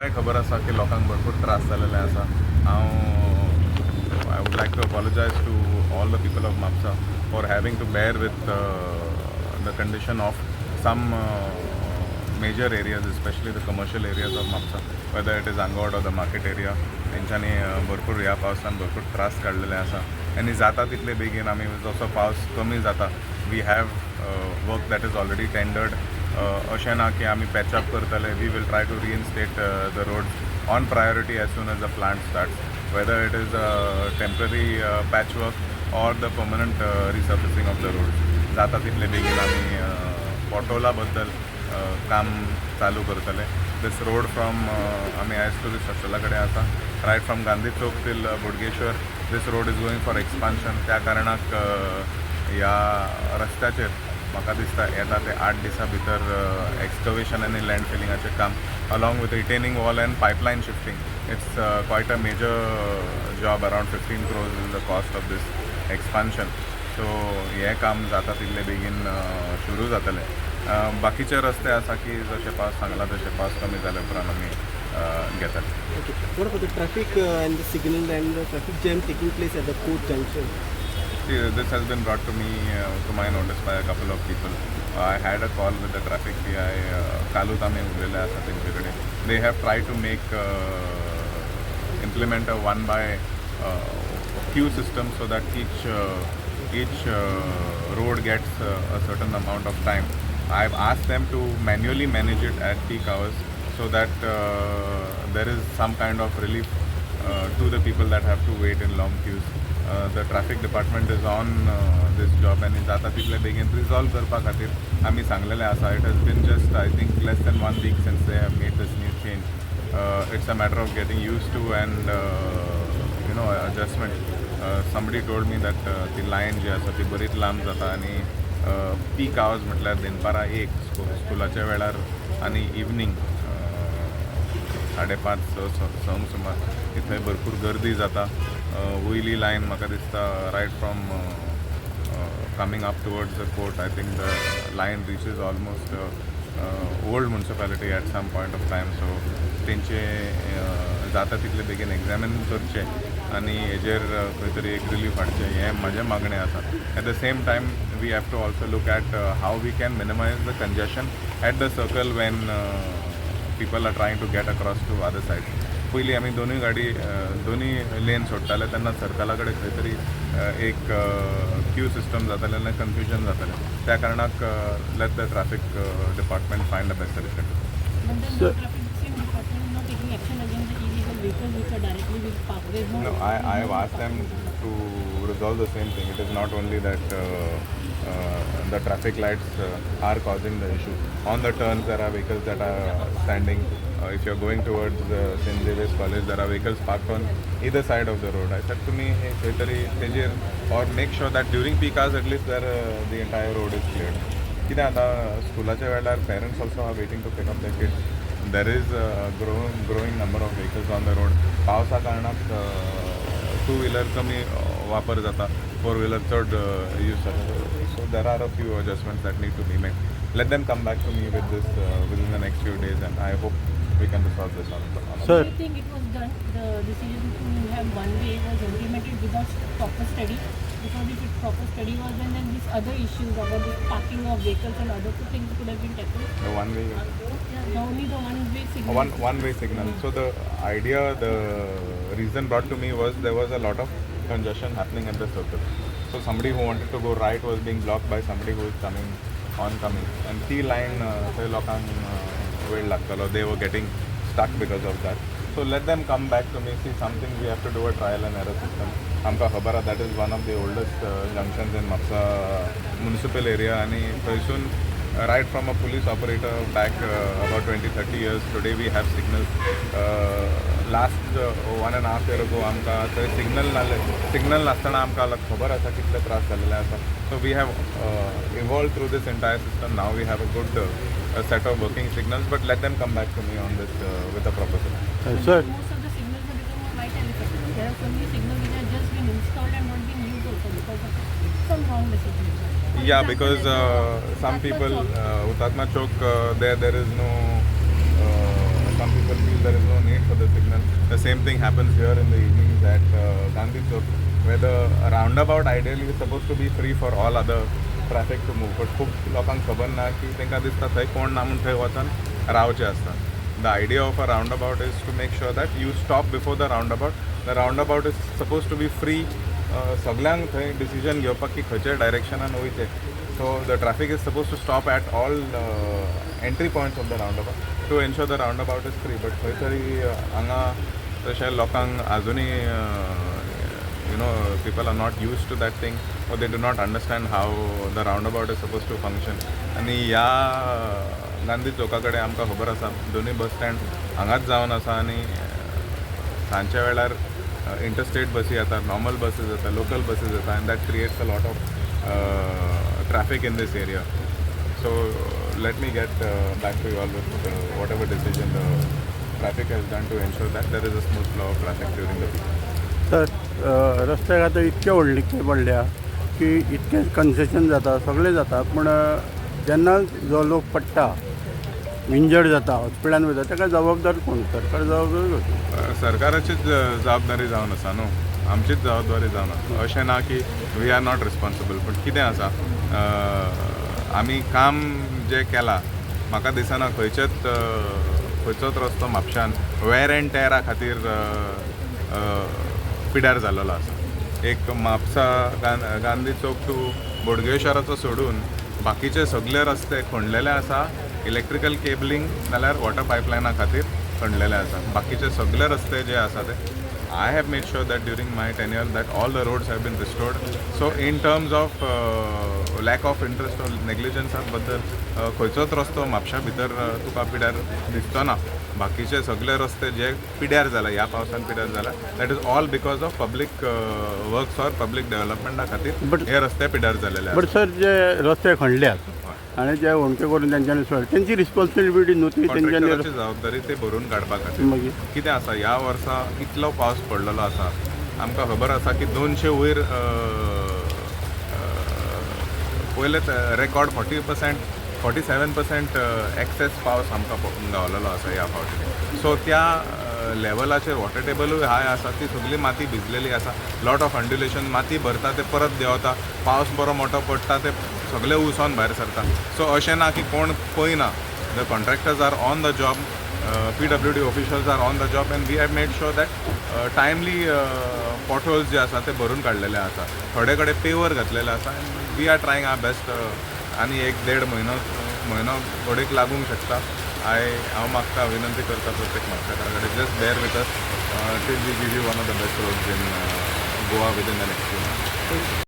काय खबर आसा की लोकांक भरपूर त्रास जालेले आसा. I would like to apologize to all the people of Mapsa for having to bear with the condition of some major areas, especially the commercial areas of Mapsa, whether it is Angod or the market area. तेंच्यांनी भरपूर ह्या पावसान भरपूर त्रास काडलेले आसा आनी जाता तितले बेगीन आमी जसो पावस कमी जाता we have work that is already tendered. अशें ना की आमी पॅचअप करतले. We will try to reinstate the roads on priority as soon as the plant starts, whether it is a temporary patchwork or the permanent resurfacing of the roads. जाता तितले बेगीन आमी पोटोला बद्दल काम चालू करतले. दिस रोड फ्रॉम आमी आयज टू दीस हॉस्टेला कडेन आसा, right from Gandhi Chowk till Bodgeshwar. This road is going for expansion. त्या कारणाक ह्या रस्त्याचेर म्हाका दिसता येता ते 8 दिसां भितर एक्सकवेशन आनी लँड फिलिंगाचें काम along with retaining wall and pipeline shifting. It's quite a major job. Around 15 crores is the cost of this expansion. So हे काम जाता तितले बेगीन सुरू जातले. बाकीचे रस्ते आसा की जशे पावस सांगला तशे पावस कमी जाले उपरांत आमी घेतले. Okay. What about the traffic and the signal and the traffic jam taking place at the Court Junction? This has been brought to me to my notice by a couple of people. I had a call with the traffic PI. कालूच आमी उलयले आसा तेंचे कडेन. They have tried to make implement a one by queue system so that each road gets a certain amount of time. I've asked them to manually manage it at peak hours so that there is some kind of relief to the people that have to wait in long queues. The traffic department is on this job and जाता तितले बेगीन resolve करपा खातीर आमी सांगलेले आसा. It has been just I think less than 1 week since they have made this new change. It's a matter of getting used to and adjustment. Somebody told me that the line जी आसा ती बरीच लांब जाता आनी peak hours म्हटल्यार दनपारां 1 स्कुलाच्या वेळार आनी इवनिंग 5:30-6 सुमार थंय भरपूर गर्दी जाता. वयली लायन म्हाका दिसता right from coming up towards the court. I think the line reaches almost old municipality at some point of time. So तेंचे जाता तितले बेगीन एग्जामीन करचे आनी हेजेर खंय तरी एक रिलीफ हाडचें हें म्हाजें मागणें आसा. At the same time we have to also look at how we can minimize the congestion at the circle when people are trying to get across to other side. पयलीं आमी दोनूय लेन सोडटाले तेन्ना सर्कला कडेन खंय तरी एक क्यू सिस्टम जातालें आनी कन्फ्युजन जातालें. त्या कारणाक let the traffic department find the best solution. No, I have asked them to resolve the same thing. It is not only that the traffic lights are causing the issue. On the turns there are vehicles that are standing. If you're going towards St. Xavier's College, there are vehicles parked on either side of the road. I said to me, hey, kaitari tejer or make sure that during peak hours at least there the entire road is cleared. कित्याक आतां स्कुलाच्या वेळार parents also are waiting to pick up the kids. There is growing number of vehicles on the road. पावसा कारणाक 2 wheeler कमी वापर जाता, 4 wheeler चड यूज जाता. So there are a few adjustments that need to be made. Let them come back to me with this within the next few days, and I hope we can resolve this on. Sir, do you think it was done? The decision to have one way was implemented without proper study. Because if proper study was done, then these other issues about the parking of vehicles and other things could have been tackled. The one-way. Yeah, only the one-way signal. One-way signal. So the idea, the reason brought to me was there was a lot of congestion happening at the circle. So somebody who wanted to go right was being blocked by somebody who is coming. And ती line थंय लोकांक वेळ लागतलो. They were getting stuck because of that. So let them come back to me. See, something we have to do a trial and error system. आमकां खबर आहा that is one of the oldest junctions in Mapsa municipal area आनी थंयसून right from a police operator back about 20-30 years. Today we have signals. Last 1.5 year ago आमकां थंय signal नासतना आमकां खबर आसा कितले त्रास जाल्ले आसा. So we have evolved through this entire system. Now we have a good set of working signals, but let them come back to me on this with a proposal. Most Sir. of the signals have become white and effective. There are so many signals which have just been installed and not been used also because of some wrong decisions. Yeah, because some people, Hutatma Chowk, there is no, some people feel there is no The same thing happens here in the evenings at Gandhi Chowk, where the roundabout ideally is supposed to be free for all other traffic to move. But खूप लोकांक खबर ना की तांकां दिसता थंय कोण ना म्हणून थंय वचून रावचें आसता. The idea of a roundabout is to make sure that you stop before the roundabout. The roundabout is supposed to be free. सगळ्यांक थंय डिसिजन घेवपाक की खंयच्या डायरेक्शनान वयचें. So the traffic is supposed to stop at all entry points of the roundabout to ensure the roundabout is free. But खंय तरी हांगा तशें लोकांक आजुनूय people are not used to that thing, or they do not understand how the roundabout is supposed to function. आनी ह्या गांधी चौका कडेन आमकां खबर आसा दोनूय बस स्टँड हांगाच जावन आसा आनी सांजच्या वेळार इंटरस्टेट बसी येतात, नॉर्मल बसीस येतात, लोकल बसीस येतात, and that creates a lot of traffic in this area. So let me get back to you all with whatever decision the traffic has done to ensure that there is a smooth flow of traffic during the peak. तर रस्त्याक आतां इतके व्हडले पडल्या की इतके concession जाता, सगळें जाता, पूण जेन्ना जो लोक पडटा, इंजर्ड जाता, हॉस्पिटलान वयता, ताका जबाबदार कोण? सरकार जबाबदारी घेवची. सरकाराचीच जबाबदारी जावन आसा न्हू, आमचीच जबाबदारी जावन आसा. अशें ना की वी आर नॉट रिस्पॉन्सिबल. पूण कितें आसा, आमी काम जें केलां, म्हाका दिसना खंयचोच रस्तो म्हापशान वेर एंड टॅरा खातीर पिड्यार जाल्लो आसा. एक म्हापसा गांधी चौक टू बोडगेश्वराचो सोडून बाकीचे सगळे रस्ते खणलेले आसा. इलेक्ट्रिकल केबलिंग नाल्यार वॉटर पायपलायना खातीर खणलेले आसा. बाकीचे सगळे रस्ते जे आसा ते I have made sure that during my tenure that all the roads have been restored. So in terms of lack of interest or negligence बद्दल खंयचोच रस्तो म्हापशा भितर तुका पिड्यार दिसचो ना. बाकीचे सगळे रस्ते जे पिड्यार जाला, ह्या पावसान पिड्यार जाला, that is all because of public works or public डेव्हलपमेंटा खातीर हे रस्ते पिड्यार जालेले. बट सर, जे रस्ते खणल्यात आनी जे होणके करून तेंच्यांनी सोड, तेंची रिस्पॉन्सिबिलिटी न्हू ती, तेंच्यांनी जबाबदारी ते भरून काडपा खातीर. मागीर कितें आसा, ह्या वर्सा इतलो पावस पडलेलो आसा, आमकां खबर आसा की 200 वयर पयले रेकॉर्ड 47% एक्सेस पावस आमकां गावलेलो आसा ह्या फावटी. सो त्या लेवलाचेर वॉटर टेबलूय हाय आसा, ती सगळी माती भिजलेली आसा. लॉट ऑफ अंड्युलेशन, माती भरता ते परत देंवता, पावस बरो मोठो पडटा ते सगळे उसोन भायर सरता. सो अशें ना की कोण पळयना. The contractors are on the job, PWD officials are on the job, and we have made sure that timely potholes जे आसा ते भरून काडलेले आसा. थोडे कडेन पेवर घातलेले आसा, and we are trying our best. आनी 1-1.5 म्हयनो घोडेक लागूंक शकता. हांव मागता, विनंती करता प्रत्येक म्हापशेकारा कडेन, just bear with us till we give you one of the best roads in Goa within the next few months.